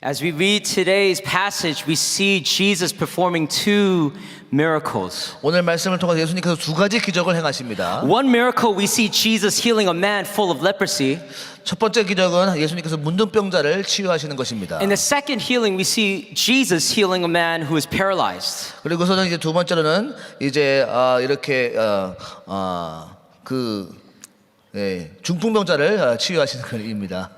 As we read today's passage, we see Jesus performing two miracles. 오늘 말씀을 통해서 예수님께서 두 가지 기적을 행하십니다. One miracle, we see Jesus healing a man full of leprosy. 첫 번째 기적은 예수님께서 문둥병자를 치유하시는 것입니다. In the second healing, we see Jesus healing a man who is paralyzed. 그리고서는 이제 두 번째로는 이제 이렇게 중풍병자를 치유하시는 것입니다.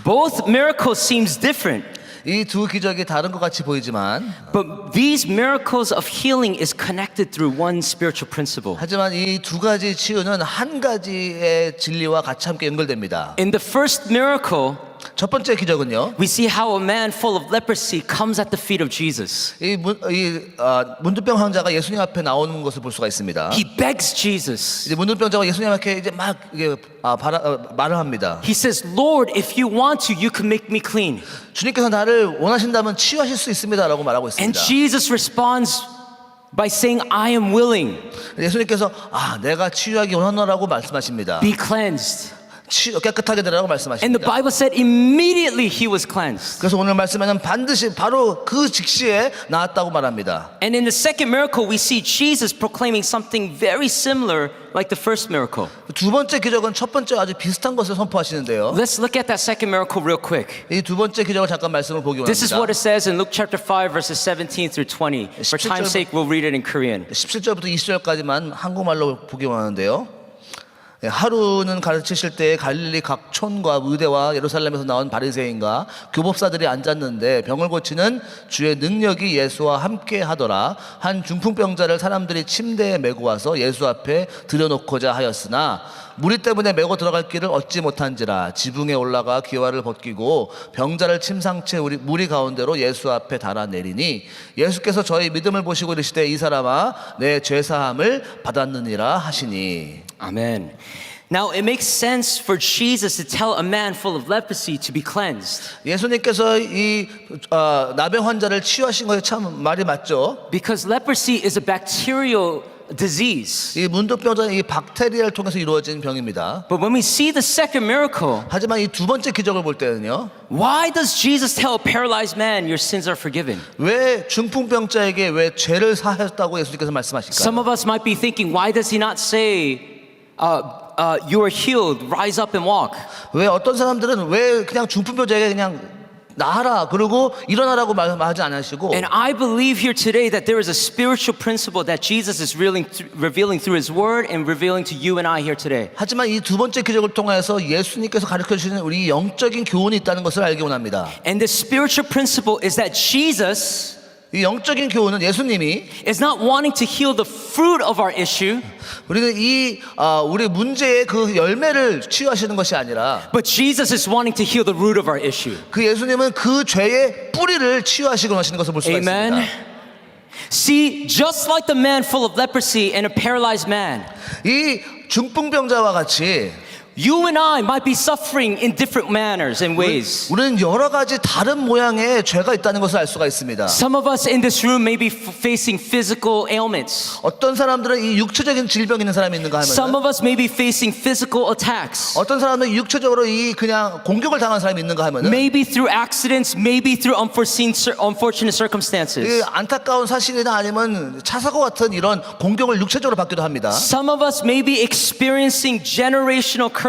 Both miracles seems different. 이 두 기적이 다른 것 같이 보이지만, But these miracles of healing is connected through one spiritual principle. 하지만 이 두 가지 치유는 한 가지의 진리와 같이 함께 연결됩니다. In the first miracle, 첫 번째 기적은요, we see how a man full of leprosy comes at the feet of Jesus. 문둥병 환자가 예수님 앞에 나오는 것을 볼 수가 있습니다. He begs Jesus. 이제 문둥병자가 예수님 앞에 이제 막 말을 합니다. He says, Lord, if you want to, you can make me clean. 주님께서 나를 원하신다면 치유하실 수 있습니다라고 말하고 And 있습니다. Jesus responds by saying, I am willing. 예수님께서 내가 치유하기 원하노라고 말씀하십니다. Be cleansed. 깨끗하게 되라고 And the 말씀하십니다. Bible said immediately he was cleansed. 그래서 오늘 말씀에는 반드시 바로 그 직시에 나았다고 말합니다. And in the second miracle, we see Jesus proclaiming something very similar like the first miracle. 두 번째 기적은 첫 번째와 아주 비슷한 것을 선포하시는데요. Let's look at that second miracle real quick. 이 두 번째 기적을 잠깐 말씀을 보기 This is what it 원합니다. says in Luke chapter 5 verses 17 through 20. For time's sake, we'll read it in Korean. 17절부터 20절까지만 한국말로 보기 원하는데요. 하루는 가르치실 때 갈릴리 각 촌과 의대와 예루살렘에서 나온 바리새인과 교법사들이 앉았는데 병을 고치는 주의 능력이 예수와 함께 하더라. 한 중풍병자를 사람들이 침대에 메고 와서 예수 앞에 들여놓고자 하였으나 무리 때문에 메고 들어갈 길을 얻지 못한지라 지붕에 올라가 기와를 벗기고 병자를 침상채 무리 가운데로 예수 앞에 달아내리니 예수께서 저희 믿음을 보시고 이르시되 이 사람아 내 죄사함을 받았느니라 하시니. Amen. Now it makes sense for Jesus to tell a man full of leprosy to be cleansed. 예수님께서 이 나병 환자를 치유하신 것이 참 말이 맞죠. Because leprosy is a bacterial disease. 이 문둥병자는 이 박테리아를 통해서 이루어진 병입니다. But when we see the second miracle, 하지만 이 두 번째 기적을 볼 때는요, why does Jesus tell a paralyzed man, your sins are forgiven? 왜 중풍병자에게 왜 죄를 사하셨다고 예수님께서 말씀하실까요? Some of us might be thinking, why does he not say, you are healed, rise up and walk? 왜 어떤 사람들은 왜 그냥 중풍병자에게 그냥 나아라 그러고 일어나라고 말하지 않으시고, And I believe here today that there is a spiritual principle that Jesus is revealing through his word and revealing to you and I here today. 하지만 이 두 번째 기적을 통해서 예수님께서 가르쳐 주시는 우리 영적인 교훈이 있다는 것을 알기 원합니다. And the spiritual principle is that Jesus 이 영적인 교훈은 예수님이 is not wanting to heal the fruit of our issue, 우리는 우리 문제의 그 열매를 치유하시는 것이 아니라, but Jesus is wanting to heal the root of our issue. 그 예수님은 그 죄의 뿌리를 치유하시고 하시는 것을 볼 수가 Amen. 있습니다. See, just like the man full of leprosy and a paralyzed man, 이 중풍병자와 같이 you and I might be suffering in different manners and ways. 우리는 여러 가지 다른 모양의 죄가 있다는 것을 알 수가 있습니다. Some of us in this room may be facing physical ailments. 어떤 사람들은 이 육체적인 질병이 있는 사람이 있는가 Some 하면, of us may be facing physical attacks. 어떤 사람은 육체적으로 이 그냥 공격을 당한 사람이 있는가 하면은, Maybe through accidents, maybe through unfortunate 이 circumstances. 안타까운 사실이나 아니면 차사고 같은 이런 공격을 육체적으로 받기도 합니다. Some of us may be experiencing generational curses.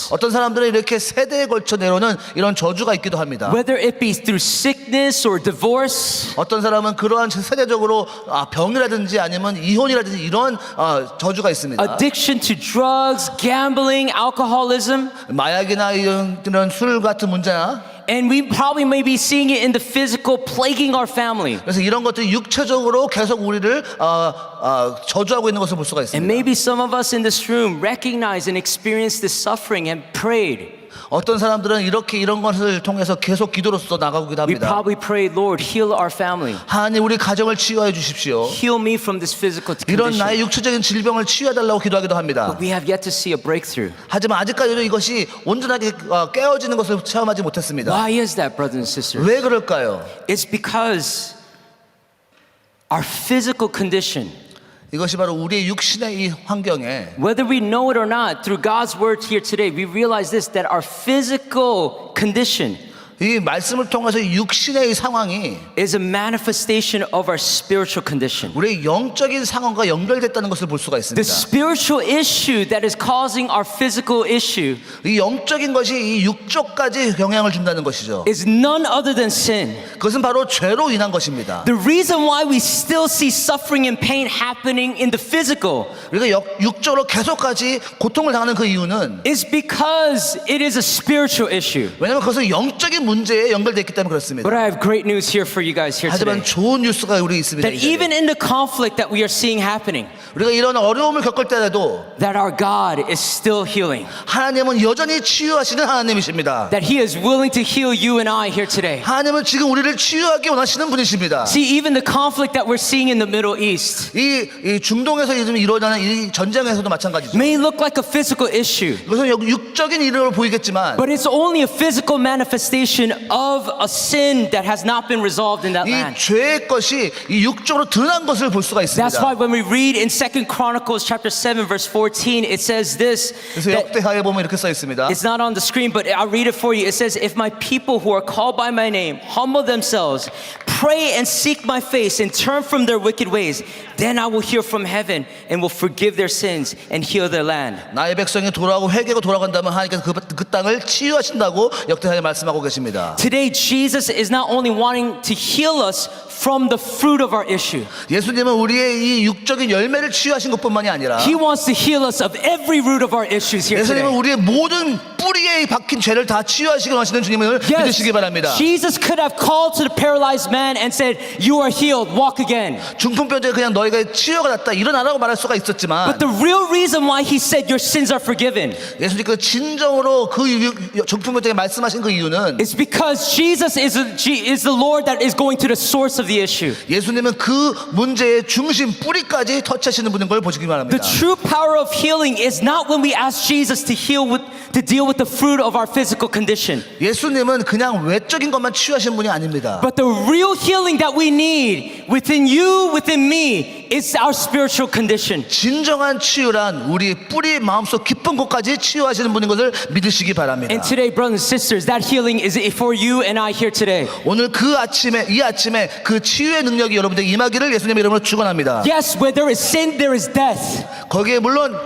어떤 사람들은 이렇게 세대에 걸쳐 내려오는 이런 저주가 있기도 합니다. Whether it be through sickness or divorce, 어떤 사람은 그러한 세대적으로 병이라든지 아니면 이혼이라든지 이런 저주가 있습니다. addiction to drugs, gambling, alcoholism, 마약이나 이런 술 같은 문제나, and we probably may be seeing it in the physical plaguing our family. 그래서 이런 것들이 육체적으로 계속 우리를 저주하고 있는 것을 볼 수가 And 있습니다. maybe some of us in this room recognize and experience this suffering and prayed. 어떤 사람들은 이런 것을 통해서 계속 기도로서 나가기도 We 합니다. probably prayed, Lord, heal our family. 하나님 우리 가정을 치유해 주십시오. Heal me from this physical 이런 condition. 나의 육체적인 질병을 치유해달라고 기도하기도 합니다. But we have yet to see a breakthrough. 하지만 아직까지도 이것이 온전하게 깨어지는 것을 체험하지 못했습니다. Why is that, brothers and sisters? 왜 그럴까요? It's because our physical condition, 이것이 바로 우리의 육신의 이 환경에, whether we know it or not, through God's word here today, we realize this, that our physical condition 이 말씀을 통해서 육신의 이 상황이 is a manifestation of our spiritual condition. 우리의 영적인 상황과 연결됐다는 것을 볼 수가 The 있습니다. spiritual issue that is causing our physical issue 이 영적인 것이 이 육적까지 영향을 준다는 것이죠. is none other than sin. 그것은 바로 죄로 인한 것입니다. The reason why we still see suffering and pain happening in the physical 우리가 육적으로 계속까지 고통을 당하는 그 이유는 is because it is a spiritual issue. 왜냐하면 그것은 영적인 문제에 연결되어 있기 때문에 그렇습니다. But I have great news here for you guys here today. 하지만 좋은 뉴스가 우리 있습니다. That even in the conflict that we are seeing happening, 우리가 이런 어려움을 겪을 때라도 that our God is still healing. 하나님은 여전히 치유하시는 하나님이십니다. That He is willing to heal you and I here today. 하나님은 지금 우리를 치유하기 원하시는 분이십니다. See, even the conflict that we're seeing in the Middle East 이 중동에서 요즘 일어나는 이 전쟁에서도 마찬가지죠. may look like a physical issue, 이것은 육적인 일로 보이겠지만 but it's only a physical manifestation of a sin that has not been resolved in that 이 land. 죄의 것이 이 육적으로 드러난 것을 볼 수가 있습니다. That's why when we read in 2 Chronicles chapter 7 verse 14, it says this, 그래서 that 역대하에 보면 이렇게 써 있습니다. it's not on the screen, but I'll read it for you. It says, if my people who are called by my name humble themselves, pray and seek my face and turn from their wicked ways, then I will hear from heaven and will forgive their sins and heal their land. 나의 백성이 돌아오고 회개하고 돌아간다면 하나님께서 그 땅을 치유하신다고 역대하에 말씀하고 계십니다. Today, Jesus is not only wanting to heal us from the fruit of our issue. 예수님은 우리의 이 육적인 열매를 치유하신 것뿐만이 아니라 He wants to heal us of every root of our issues here 예수님은 today. 우리의 모든 뿌리에 박힌 죄를 다 치유하시기 원하시는 주님을 믿으시기 바랍니다. Jesus could have called to the paralyzed man and said, "You are healed. Walk again." 중풍병자에 그냥 너희가 치유가 났다 일어나라고 말할 수가 있었지만 But the real reason why he said your sins are forgiven 예수님께서 진정으로 그 중풍병자에게 말씀하신 그 이유는 is because Jesus is the Lord that is going to the source of the issue. 예수님은 그 문제의 중심 뿌리까지 터치하시는 분인 걸 보시기 바랍니다. The true power of healing is not when we ask Jesus to deal with the fruit of our physical condition. 예수님은 그냥 외적인 것만 치유하시는 분이 아닙니다. But the real healing that we need within you, within me, is our spiritual condition. 진정한 치유란 우리 뿌리 마음속 깊은 곳까지 치유하시는 분인 것을 믿으시기 바랍니다. And today, brothers and sisters, that healing is for you and I here today. 오늘 이 아침에 그 치유의 능력이 여러분들 임하기를 예수님의 이름으로 축원합니다. Yes, where there is sin, there is death. 거기에 물론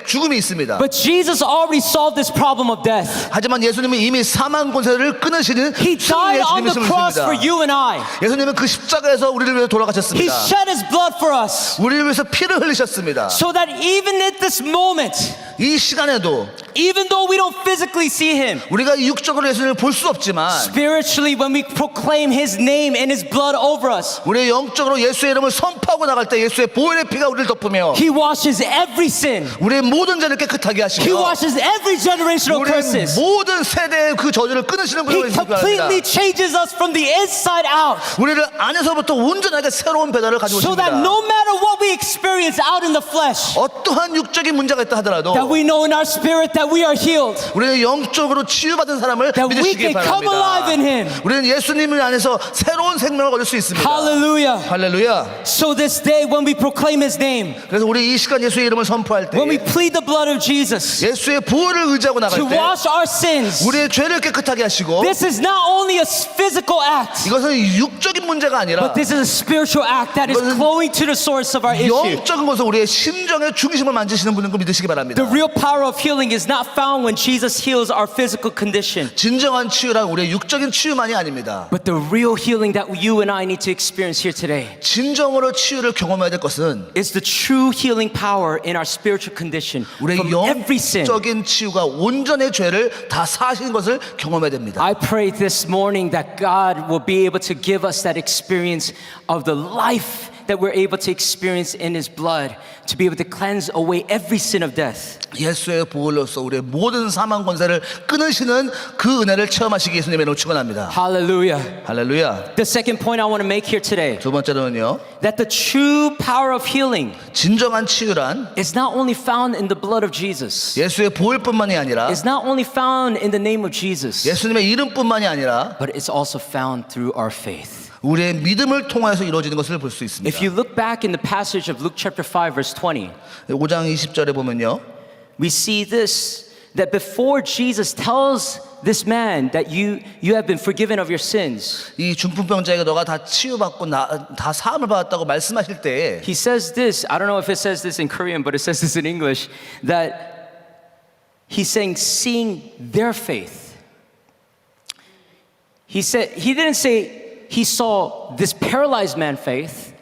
죽음이 있습니다. But Jesus already solved this problem of death. 하지만 예수님은 이미 사망 권세를 끊으시는 He died 승리의 on the 주님이십니다. cross for you and I. 예수님은 그 십자가에서 우리를 위해 He 돌아가셨습니다. shed His blood for us. 우리를 위해서 피를 흘리셨습니다. So that even at this moment, 이 시간에도 even though we don't physically see Him, 우리가 육적으로 예수님을 볼 수 없지만 spiritually when we proclaim His name and His blood over us, 우리의 영적으로 예수의 이름을 선포하고 나갈 때 예수의 보혈의 피가 우리를 덮으며 He washes every sin. 우리의 모든 죄를 깨끗하게 He 하시며 washes every generational 우리의 curses. 모든 세대의 그 저주를 끊으시는 He 분을 믿습니다. completely changes us from the inside out. 우리를 안에서부터 온전하게 새로운 배달을 가지고 So that 오십니다. no matter what we experience out in the flesh, 어떠한 육적인 문제가 있다 하더라도 that we know in our spirit that we are healed. 우리는 영적으로 치유받은 사람을 That we 믿으시기 can come alive in 바랍니다. Him. 우리는 예수님을 안에서 새로운 생명을 얻을 수 있습니다. Hallelujah. 할렐루야. So this day when we proclaim His name, 그래서 우리 이 시간 예수의 이름을 선포할 때 when we plead the blood of Jesus 예수의 보혈을 의지하고 나갈 to 때 wash our sins, 우리의 죄를 깨끗하게 하시고 this is not only a physical act, 이것은 육적인 문제가 아니라 but this is a spiritual act that is 이것은 flowing to the source of our issue. 영적인 것을 우리의 심정의 중심을 만지시는 분인 걸 믿으시기 바랍니다. The real power of healing is not found when Jesus heals our physical condition, 진정한 치유란 우리의 육적인 치유만이 아닙니다. but the real healing that you and I need to experience here today 진정으로 치유를 경험해야 될 것은 is the true healing power in our spiritual condition 우리의 from every sin. 영적인 치유가 온전의 죄를 다 사하신 것을 경험해야 됩니다. I pray this morning that God will be able to give us that experience of the life that we're able to experience in His blood to be able to cleanse away every sin of death. 예수의 보혈로서 우리의 모든 사망 권세를 끊으시는 그 은혜를 체험하시기 예수님의 이름으로 축원합니다. Hallelujah. 할렐루야. The second point I want to make here today, 두 번째로는요. that the true power of healing 진정한 치유란 is not only found in the blood of Jesus. 예수의 보혈뿐만이 아니라 It's not only found in the name of Jesus, 예수님의 이름뿐만이 아니라 but it's also found through our faith. 우리의 믿음을 통하여서 이루어지는 것을 볼 수 있습니다. If you look back in the passage of Luke chapter 5 verse 20, 5장 20절에 보면요. we see this, that before Jesus tells this man that you have been forgiven of your sins. 이 중풍병자에게 너가 다 치유받고 다 사함을 받았다고 말씀하실 때 He says this, I don't know if it says this in Korean, but it says this in English, that he's saying, seeing their faith. He didn't say he saw this paralyzed man's faith,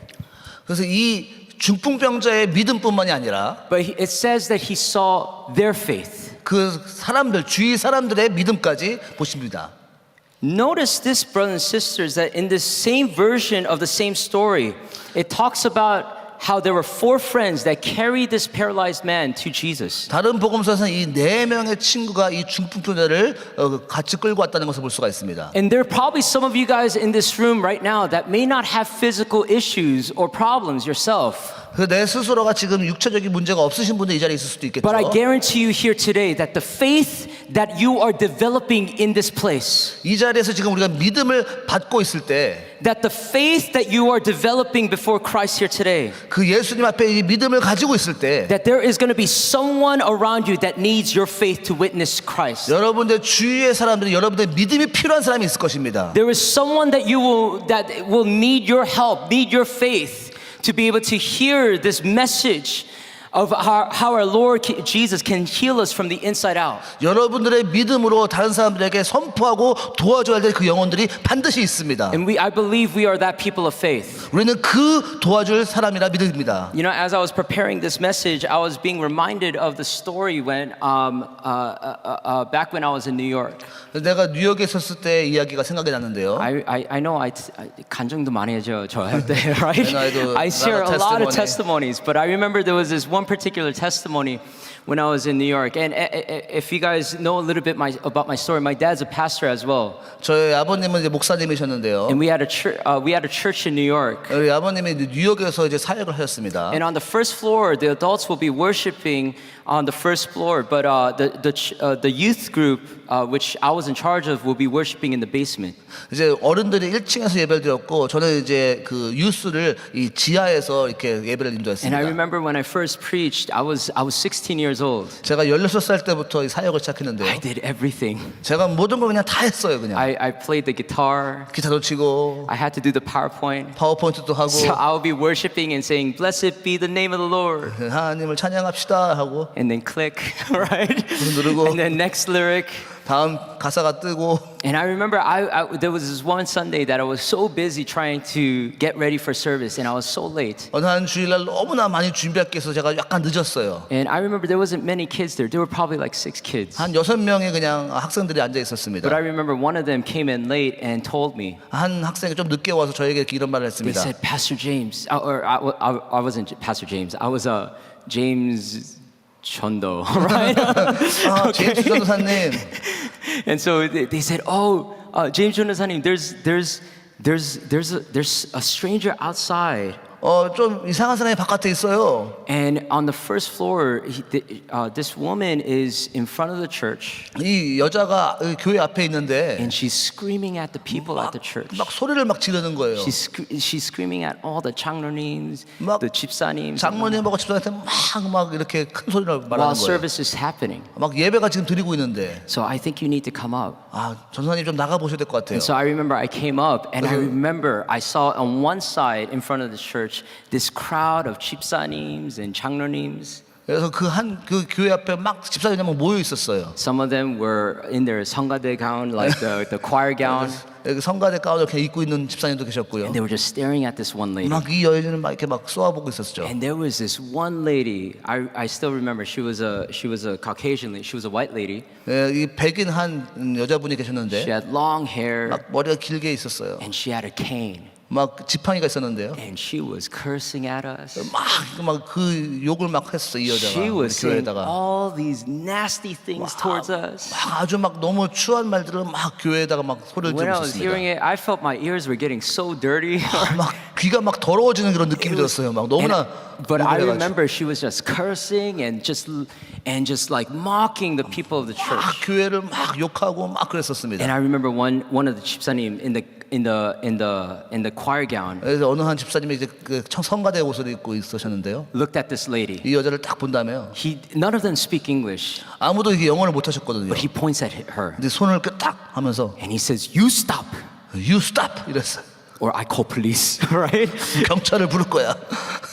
그래서 이 중풍병자의 믿음뿐만이 아니라 but it says that he saw their faith. 그 사람들 주위 사람들의 믿음까지 보십니다. Notice this, brothers and sisters, that in this same version of the same story, it talks about how there were 4 friends that carried this paralyzed man to Jesus. 다른 복음서에서는 이 4명의 친구가 이 중풍병자를 같이 끌고 왔다는 것을 볼 수가 있습니다. And there are probably some of you guys in this room right now that may not have physical issues or problems yourself. 그 내 스스로가 지금 육체적인 문제가 없으신 분들 이 자리에 있을 수도 있겠죠. But I guarantee you here today that the faith that you are developing in this place, 이 자리에서 지금 우리가 믿음을 받고 있을 때 that the faith that you are developing before Christ here today, 그 예수님 앞에 이 믿음을 가지고 있을 때 that there is going to be someone around you that needs your faith to witness Christ. 여러분들 주위의 사람들이 여러분들의 믿음이 필요한 사람이 있을 것입니다. There is someone that will need your help, need your faith to be able to hear this message of how our Lord Jesus can heal us from the inside out. 여러분들의 믿음으로 다른 사람들에게 선포하고 도와줘야 될 그 영혼들이 반드시 있습니다. And I believe we are that people of faith. 우리는 그 도와줄 사람이라 믿습니다. You know, as I was preparing this message, I was being reminded of the story when back when I was in New York. 내가 뉴욕에 있었을 때 이야기가 생각이 났는데요. I know 간증도 많이 해줘 저 할 때, right? And I do I share a lot of testimony. testimonies, but I remember there was this one particular testimony when I was in New York. And if you guys know a little bit about my story, my dad's a pastor as well. 저희 아버님은 이제 목사님이셨는데요. And we had a church in New York. 우리 아버님이 뉴욕에서 이제 사역을 하셨습니다. And on the first floor, the adults will be worshiping on the first floor, but the youth group, which I was in charge of, will be worshiping in the basement. 이제 어른들이 1층에서 예배를 드렸고 저는 이제 그 유스를 이 지하에서 이렇게 예배를 And I 인도했습니다. remember when I first preached, I was 16 years old. 제가 16살 때부터 이 사역을 I 시작했는데요. did everything. 제가 모든 걸 그냥 다 했어요. 그냥 I played the guitar. 기타도 치고 I had to do the PowerPoint. 파워포인트도 하고 So I would be worshiping and saying, "Blessed be the name of the Lord," 하나님을 찬양합시다 하고 and then click, right? 누르고 And then next lyric. 다음 가사가 뜨고 And I remember there was this one Sunday that I was so busy trying to get ready for service, and I was so late. 어느 한 주일날 너무나 많이 준비할 게 있어서 제가 약간 늦었어요. And I remember there wasn't many kids there. There were probably like 6 kids. 한 6명의 그냥 학생들이 앉아 있었습니다. But I remember one of them came in late and told me. 한 학생이 좀 늦게 와서 저에게 이런 말을 They 했습니다. said, Pastor James, I wasn't Pastor James. I was James Chondo, right? 아, 제임스 전도사님. And so they said, "Oh, James 전도사님, there's a stranger outside." 좀 이상한 사람이 바깥에 있어요. And on the first floor, this woman is in front of the church, 이 여자가 교회 앞에 있는데 and she's screaming at the people at the church. 막 소리를 막 지르는 거예요. She's screaming at all the 장로님s, 막 the 집사님s, 장모님하고 집사한테 막 이렇게 큰 소리를 while 말하는 거예요. service is happening. 막 예배가 지금 드리고 있는데 So I think you need to come up. 전사님 좀 나가 보셔야 될 것 같아요. And so I remember I came up, and I remember I saw on one side in front of the church this crowd of 집사님s and 장로님s. 그래서 그 교회 앞에 막 집사님이 막 모여 있었어요. Some of them were in their 성가대 gown, like the choir gown. 여기 성가대 가운을 이렇게 입고 있는 집사님도 계셨고요. And they were just staring at this one lady. 막 이 여인을 막 이렇게 막 쏘아보고 있었죠. And there was this one lady. I still remember. She was a Caucasian lady. She was a white lady. 이 백인 한 여자분이 She 계셨는데 had long hair, 막 머리가 길게 있었어요. and she had a cane. 막 지팡이가 있었는데요. And she was cursing at us. 막 그 욕을 막 했어 이 여자가 She was 우리 saying 교회에다가 all these nasty things towards us. 막 아주 막 너무 추한 말들을 막 교회에다가 막 소리를 When 지르고 I was hearing 있었습니다. it, I felt my ears were getting so dirty. 막 귀가 막 더러워지는 그런 느낌이 들었어요. 막 너무나. But I 오래돼가지고. remember she was just cursing and just like mocking the people of the 막 church. 교회를 막 욕하고 막 그랬었습니다. And I remember one of the 집사님 in the choir gown 그래서 어느 한 집사님이 이제 그 성가대 옷을 입고 있으셨는데요. looked at this lady. 이 여자를 딱 본다며요. None of them speak English, 아무도 이게 영어를 못 하셨거든요. but he points at her 근데 손을 이렇게 딱 하면서 and he says, "You stop, You stop 이랬어요. or I call police." Right? 경찰을 부를 거야.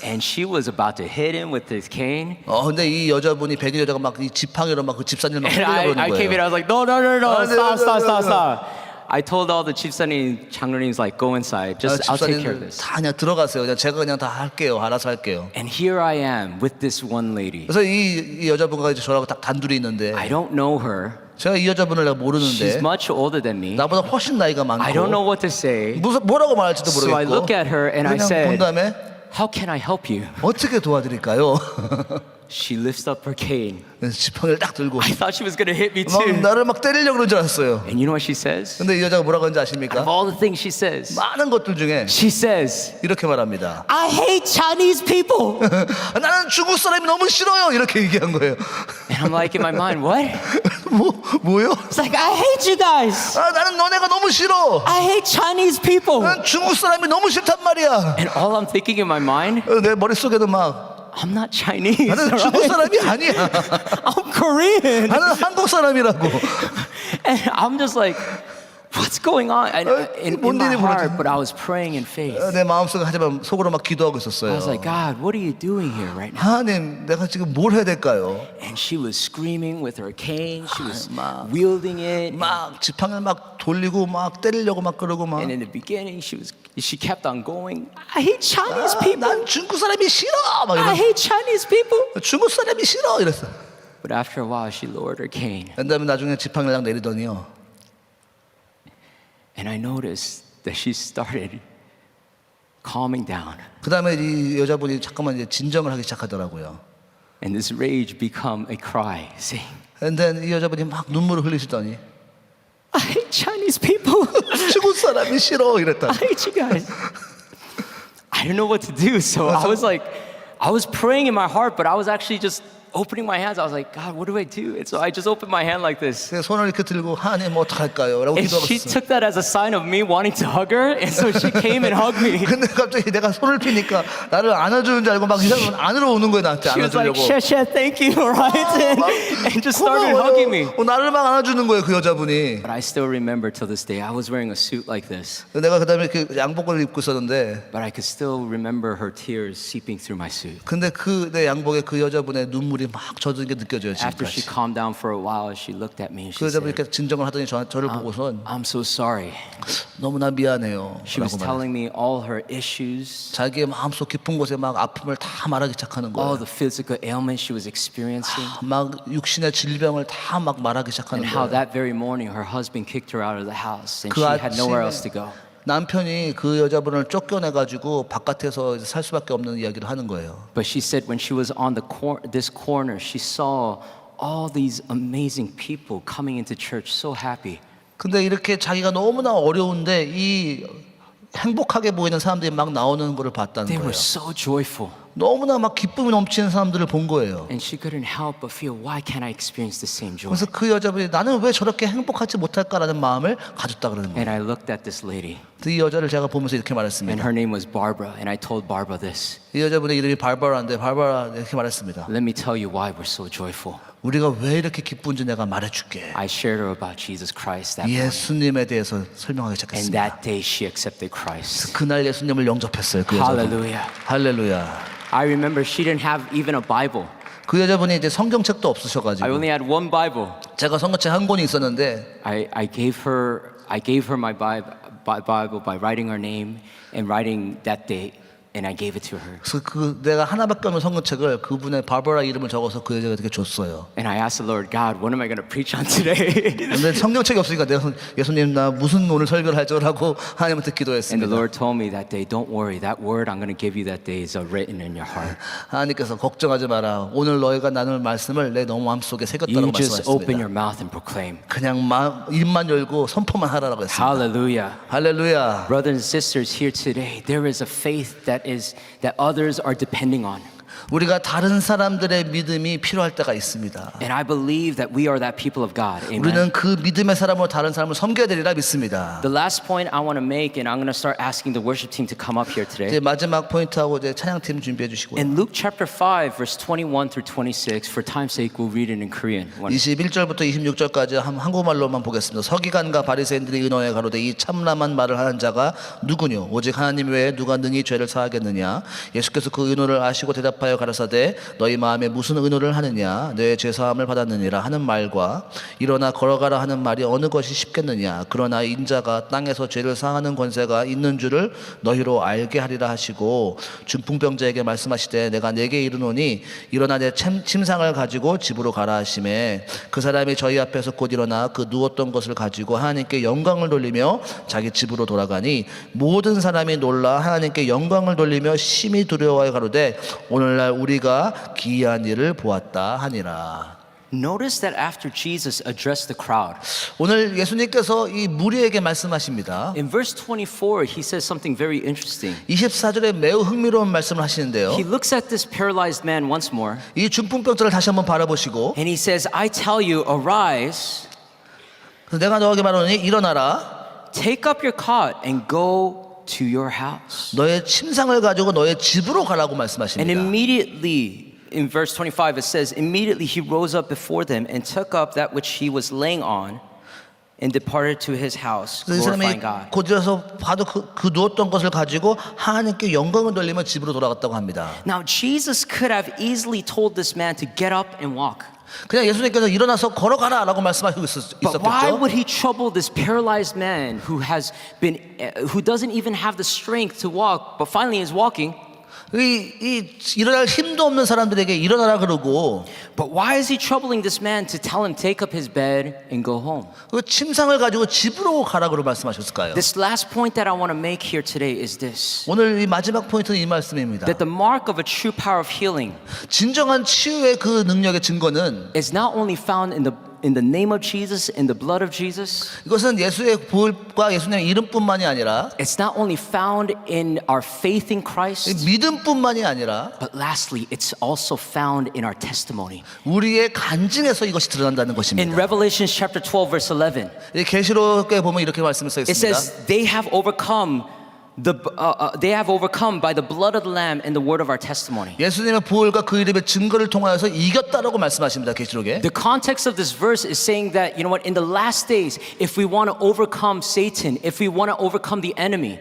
And she was about to hit him with his cane. 근데 이 여자분이 백인 여자가 막 이 지팡이로 막 그 집사님을 막 And 때리려고 I 그러는 came in, 거예요. I was like, no, stop. no. I told all the 집사님, 장로님's like, go inside. Just I'll take care of 집사님들 this. 다 그냥 들어가세요. 그냥 제가 그냥 다 할게요. 알아서 할게요. And here I am with this one lady. 그래서 이 여자분과 이제 저하고 딱 단둘이 있는데 I don't know her. 제가 이 여자분을 내가 She's 모르는데 much older than me. 나보다 훨씬 나이가 많고 I don't know what to say. 무슨 뭐라고 말할지도 So I 모르겠고 look at her and I 그냥 본 said, 다음에 how can I help you? 어떻게 도와드릴까요? She lifts up her cane. 그래서 지팡이를 딱 들고 I thought she was going to hit me 막 too. 나를 막 때리려고 그런 줄 알았어요. And you know what she says? 근데 이 여자가 뭐라고 하는지 Of 아십니까? all the things she says, 많은 것들 중에 she says, 이렇게 말합니다. I hate Chinese people. 나는 중국 사람이 너무 싫어요. 이렇게 얘기한 거예요. And I'm like in my mind, what? 뭐요? It's like, I hate you guys. 나는 너네가 너무 싫어. I hate Chinese people. 난 중국 사람이 너무 싫단 말이야. And all I'm thinking in my mind, 내 머릿속에는 막 I'm not Chinese. 나는 중국 Right? 사람이 아니야. I'm Korean. 나는 한국 사람이라고. And I'm just like, what's going on? And in 뭔 my 일이 heart, 벌어졌- but I was praying in faith. 내 마음속에 하지만 속으로 막 기도하고 I 있었어요. was like, God, what are you doing here right now? 하나님, 내가 지금 뭘 해야 될까요? And she was screaming with her cane. She was 막- wielding it. 막 지팡이를 막 돌리고 막 때리려고 막 그러고 막. And in the beginning, she kept on going, I hate Chinese people. 난 중국 사람이 싫어. 막 I 이러. hate Chinese people. 중국 사람이 싫어. 이랬어. But after a while, she lowered her cane. 그다음에 나중에 지팡이를 딱 내리더니요. And I noticed that she started calming down. 그다음에 이 여자분이 잠깐만 이제 진정을 하기 시작하더라고요. And this rage become a cry, saying, 근데 이 여자분이 막 눈물을 흘리시더니 I hate Chinese people. 중국 사람이 싫어 이랬다. I hate you guys. I didn't know what to do. So I was like, I was praying in my heart, but I was actually just opening my hands. I was like, God, what do I do? And so I just opened my hand like this. 그래서 손을 이렇게 들고 하나님 어떡할까요? 라고 And she 기도하고 있어. took that as a sign of me wanting to hug her. And so she came and hugged me. 근데 갑자기 내가 손을 피니까 나를 안아주는 줄 알고 막 이 사람은 안으로 오는 거예요 나한테 She was like, 안아주려고. Shasha, thank you, right? And just started 고마워요. hugging me. 나를 막 안아주는 거예요 그 여자분이. But I still remember till this day, I was wearing a suit like this. 내가 그다음에 이렇게 양복을 입고 있었는데 But I could still remember her tears seeping through my suit. 근데 그 내 양복에 그 여자분의 눈물이 막 젖은 게 느껴져요 After she 지금까지. calmed down for a while, she looked at me and 그 she 여자분이 said, 이렇게 진정을 하더니 저를 보고선 I'm so sorry. 너무나 미안해요 She was 라고 말해요. telling me all her issues, 자기의 마음속 깊은 곳에 막 아픔을 다 말하기 시작하는 all 거예요. the physical ailments she was experiencing, 막 육신의 질병을 다 막 말하기 시작하는 and how 거예요. that very morning her husband kicked her out of the house and 그 she had nowhere else to 아침에 go. 남편이 그 여자분을 쫓겨내 가지고 바깥에서 살 수밖에 없는 이야기를 하는 거예요. But she said when she was on this corner, she saw all these amazing people coming into church so happy. 근데 이렇게 자기가 너무나 어려운데 이 행복하게 보이는 사람들이 막 나오는 거를 봤다는 They 거예요. were so joyful. 너무나 막 기쁨이 넘치는 사람들을 본 거예요. And she couldn't help but feel, why can't I experience the same joy? 그래서 그 여자분이 나는 왜 저렇게 행복하지 못할까라는 마음을 가졌다 그러는 거예요. And I looked at this lady, 이 여자를 제가 보면서 이렇게 and 말했습니다. her name was Barbara, and I told Barbara this. 이 여자분의 이름이 바바라인데 바바라 이렇게 말했습니다. Let me tell you why we're so joyful. 우리가 왜 이렇게 기쁜지 내가 말해줄게. I shared her about Jesus Christ that morning. 예수님에 대해서 설명하기 And 시작했습니다. that day she accepted Christ. 그날 예수님을 영접했어요. 그 여자분. Hallelujah. 할렐루야. I remember she didn't have even a Bible. 그 여자분이 이제 성경책도 I 없으셔가지고 only had one Bible. 제가 성경책 한 권이 있었는데 I gave her my Bible by writing her name and writing that day and I gave it to her. 그래서 내가 하나밖에 없는 성경책을 그분의 바버라 이름을 적어서 그 여자에게 줬어요. And I asked the Lord, God, what am I going to preach on today? 근데 성경책이 없으니까 내가 예수님 나 무슨 오늘 설교를 할 줄 알고 하나님한테 And 기도했습니다. the Lord told me that day, don't worry, that word I'm going to give you that day is written in your heart. 하나님께서 걱정하지 마라. 오늘 너희가 나눌 말씀을 내 너무 마음속에 새겼다고 You just open 말씀하셨습니다. your mouth and proclaim. 그냥 입만 열고 선포만 하라고 했습니다. Hallelujah. 할렐루야. Brothers and sisters here today, there is a faith that others are depending on. 우리가 다른 사람들의 믿음이 필요할 때가 있습니다. And I believe that we are that people of God. Amen. 우리는 그 믿음의 사람으로 다른 사람을 섬겨야 되리라 믿습니다. The last point I want to make, and I'm going to start asking the worship team to come up here today. 이제 마지막 포인트하고 이제 찬양팀 준비해 주시고요. In Luke chapter 5, verse 21 through 26, for time's sake, we'll read it in Korean. 21절부터 26절까지 한국말로만 보겠습니다. 서기관과 바리새인들이 의논해 가로되 이 참람한 말을 하는 자가 누구뇨? 오직 하나님 외에 누가 능히 죄를 사하겠느냐? 예수께서 그 의논을 아시고 대답하여 가라사대 너희 마음에 무슨 의논을 하느냐? 내 죄사함을 받았느니라 하는 말과 일어나 걸어가라 하는 말이 어느 것이 쉽겠느냐? 그러나 인자가 땅에서 죄를 사하는 권세가 있는 줄을 너희로 알게 하리라 하시고 중풍병자에게 말씀하시되 내가 네게 이르노니 일어나 내 침상을 가지고 집으로 가라 하시매 그 사람이 저희 앞에서 곧 일어나 그 누웠던 것을 가지고 하나님께 영광을 돌리며 자기 집으로 돌아가니 모든 사람이 놀라 하나님께 영광을 돌리며 심히 두려워하여 가로되 오늘날 우리가 기이한 일을 보았다 하니라. Notice that after Jesus addressed the crowd, 오늘 예수님께서 이 무리에게 말씀하십니다. in verse 24, he says something very interesting. 24절에 매우 흥미로운 말씀을 하시는데요. He looks at this paralyzed man once more, 이 중풍병자를 다시 한번 바라보시고 and he says, I tell you, arise, 내가 너에게 말하노니 일어나라 take up your cot, and go to your house. 너의 침상을 가지고 너의 집으로 가라고 And 말씀하십니다. immediately, in verse 25, it says, immediately he rose up before them and took up that which he was laying on and departed to his house, 이 사람이 glorifying God. 곧 일어서 봐도 그 누웠던 것을 가지고 하나님께 영광을 돌리며 집으로 돌아갔다고 합니다. Now, Jesus could have easily told this man to get up and walk. 그냥 예수님께서 일어나서 걸어가라 라고 말씀하시고 But why 있었겠죠. would he trouble this paralyzed man who doesn't even have the strength to walk, but finally is walking? 일어날 힘도 없는 사람들에게 일어나라 그러고 But why is he troubling this man to tell him take up his bed and go home? 그 침상을 가지고 집으로 가라고 말씀하셨을까요? This last point that I want to make here today is this. 오늘 이 마지막 포인트는 이 말씀입니다. That the mark of a true power of healing 진정한 치유의 그 능력의 증거는 is not only found in the name of Jesus, in the blood of Jesus. 이것은 예수의 보혈과 예수님의 이름뿐만이 아니라 It's not only found in our faith in Christ, 믿음뿐만이 아니라 but lastly, it's also found in our testimony. 우리의 간증에서 이것이 드러난다는 In 것입니다. Revelation chapter 12, verse 11, 이 계시록에 보면 이렇게 말씀을 써 it 있습니다. says, they have overcome by the blood of the Lamb and the word of our testimony. 예수님의 보혈과 그 이름의 증거를 통하여서 이겼다라고 말씀하십니다. 계시록에. The context of this verse is saying that, you know what, in the last days, if we want to overcome Satan, if we want to overcome the enemy,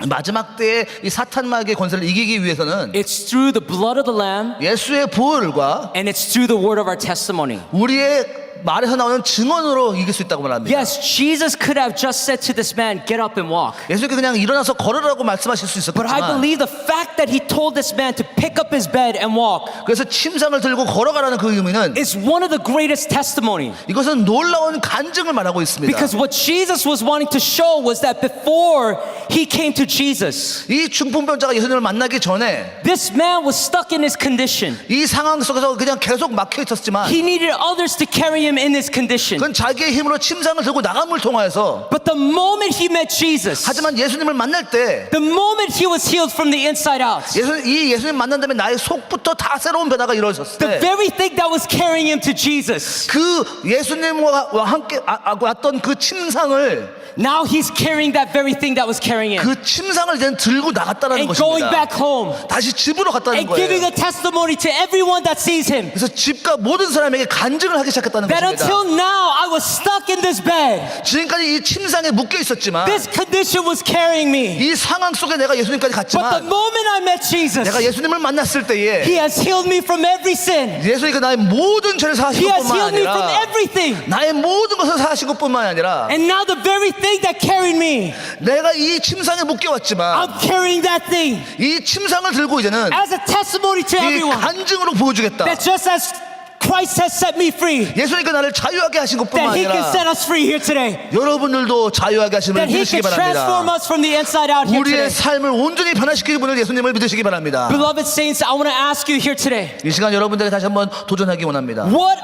마지막 때에 이 사탄마귀의 권세를 이기기 위해서는 it's through the blood of the Lamb 예수의 보혈과 and it's through the word of our testimony. 우리의 말에서 나오는 증언으로 이길 수 있다고 말합니다. Yes, Jesus could have just said to this man, get up and walk. 예수님께 그냥 일어나서 걸으라고 말씀하실 수 But I 있었겠지만 believe the fact that he told this man to pick up his bed and walk 그래서 침상을 들고 걸어가라는 그 의미는 is one of the greatest testimony. 이것은 놀라운 간증을 말하고 있습니다. Because what Jesus was wanting to show was that before he came to Jesus, 이 중풍병자가 예수님을 만나기 전에 this man was stuck in his condition. 이 상황 속에서 그냥 계속 막혀 있었지만 He needed others to carry him in this condition. 그건 자기의 힘으로 침상을 들고 나감을 통하여서 But the moment he met Jesus, 하지만 예수님을 만날 때 the moment he was healed from the inside out, 이 예수님 만난 다음에 나의 속부터 다 새로운 변화가 이루어졌을 the 때 very thing that was carrying him to Jesus, 그 예수님과 함께 왔던 그 침상을 now he's carrying that very thing that was carrying him 그 침상을 이제 들고 나갔다는 and going 것입니다. back home 다시 집으로 갔다는 and giving 거예요. a testimony to everyone that sees him 그래서 집과 모든 사람에게 간증을 하기 시작했다는 that that 것입니다. until now I was stuck in this bed. 지금까지 이 침상에 묶여 있었지만 This condition was carrying me. 이 상황 속에 내가 예수님까지 But the 갔지만 moment I met Jesus, 내가 예수님을 만났을 때에 He has healed me from every sin. 예수님께서 나의 모든 죄를 사하신 He has 것뿐만 healed me from 아니라 everything. 나의 모든 것을 사하신 것뿐만 아니라 And now the very thing that carried me, 내가 이 침상에 묶여왔지만 I'm carrying that thing 이 침상을 들고 이제는 as a testimony to 이 everyone 간증으로 보여주겠다. that just as Christ has set me free, 예수님께서 나를 자유하게 하신 것뿐만 that He can 아니라 set us free here today, 여러분들도 자유하게 하심을 that He 믿으시기 can transform 바랍니다. us from the inside out here 우리의 today. 삶을 온전히 변화시키는 분을 예수님을 믿으시기 바랍니다. Beloved saints, I want to ask you here today, 이 시간 여러분들에게 다시 한번 도전하기 원합니다. what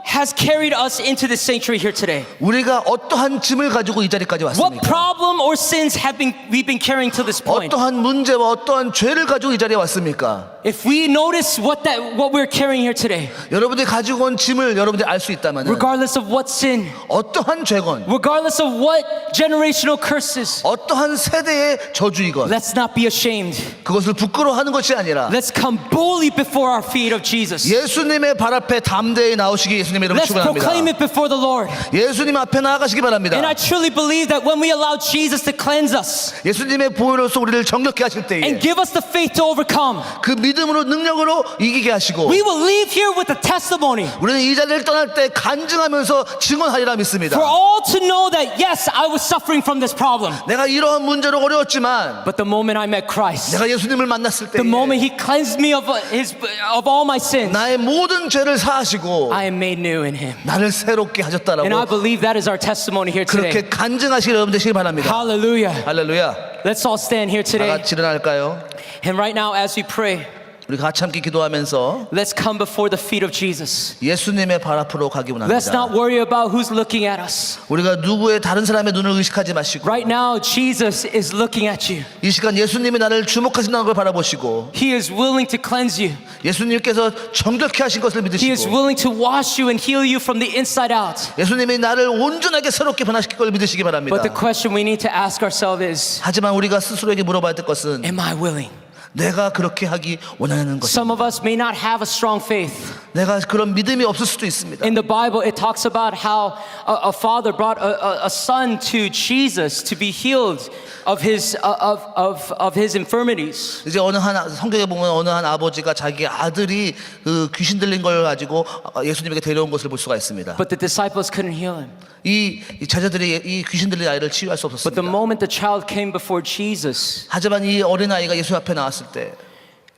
has carried us into this sanctuary here today? 우리가 어떠한 짐을 가지고 이 자리까지 What 왔습니까? problem or sins have we've been carrying to this point? 어떠한 문제와 어떠한 죄를 가지고 이 자리에 왔습니까? If we notice what we're carrying here today, 여러분들이 가지고 온 짐을 여러분들이 알 수 있다면 regardless of what sin, 어떠한 죄건 regardless of what generational curses, 어떠한 세대의 저주이건 let's not be ashamed. 그것을 부끄러워하는 것이 아니라 Let's come boldly before our feet of Jesus. 예수님의 발 앞에 담대히 나오시기 예수님의 이름으로 Let's proclaim 축원합니다. it before the Lord. 예수님 앞에 나아가시기 바랍니다. And I truly believe that when we allow Jesus to cleanse us 예수님의 보혈로서 우리를 정결케 하실 때에 and give us the faith to overcome, 그 믿음으로 능력으로 이기게 하시고 we will leave here with a testimony 우리는 이 자리를 떠날 때 간증하면서 증언하리라 믿습니다. for all to know that yes, I was suffering from this problem. 내가 이러한 문제로 어려웠지만 But the moment I met Christ, 내가 예수님을 만났을 때 the moment He cleansed me of all my sins, 나의 모든 죄를 사하시고 I am made new in Him. 나를 새롭게 And I 하셨다라고 believe that is our testimony here today. 그렇게 간증하시길 여러분 되시기 바랍니다. Hallelujah. 할렐루야. Let's all stand here 다 today. 같이 일어날까요? And right now, as we pray, 우리 같이 함께 기도하면서 let's come before the feet of Jesus. 예수님의 발 앞으로 가기 Let's not 원합니다. worry about who's looking at us. 우리가 누구의 다른 사람의 눈을 의식하지 마시고 Right now, Jesus is looking at you. 이 시간 예수님이 나를 주목하신다는 걸 바라보시고 He is willing to cleanse you. 예수님께서 정결케 하신 것을 He is 믿으시고 willing to wash you and heal you from the inside out. 예수님이 나를 온전하게 새롭게 변화시킬 걸 믿으시기 바랍니다. But the question we need to ask ourselves is, 하지만 우리가 스스로에게 물어봐야 될 것은 am I willing? 내가 그렇게 하기 원하는 것입니다. Some of us may not have a strong faith. 내가 그런 믿음이 없을 수도 있습니다. In the Bible, it talks about how a father brought a son to Jesus to be healed of his infirmities. 이제 어느 한 성경에 보면 어느 한 아버지가 자기 아들이 그 귀신 들린 걸 가지고 예수님에게 데려온 것을 볼 수가 있습니다. But the disciples couldn't heal him. 이 제자들이 이 귀신 들린 아이를 치유할 수 But the 없었습니다. moment the child came before Jesus, 하지만 이 어린 아이가 예수 앞에 나왔을 때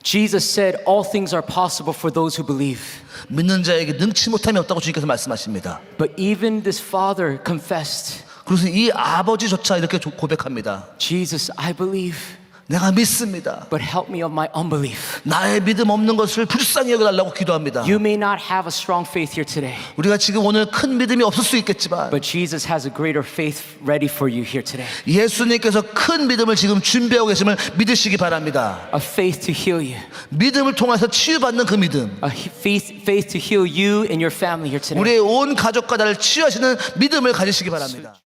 Jesus said, all things are possible for those who believe. 믿는 자에게 능치 못함이 없다고 주님께서 말씀하십니다. But even this father confessed, 그래서 이 아버지조차 이렇게 고백합니다. Jesus, I believe, 내가 믿습니다. but help me of my unbelief. 나의 믿음 없는 것을 불쌍히 여겨달라고 기도합니다. You may not have a strong faith here today, 우리가 지금 오늘 큰 믿음이 없을 수 있겠지만 but Jesus has a greater faith ready for you here today. 예수님께서 큰 믿음을 지금 준비하고 계심을 믿으시기 바랍니다. A faith to heal you. 믿음을 통해서 치유받는 그 믿음, A faith to heal you and your family here today. 우리의 온 가족과 나를 치유하시는 믿음을 가지시기 바랍니다.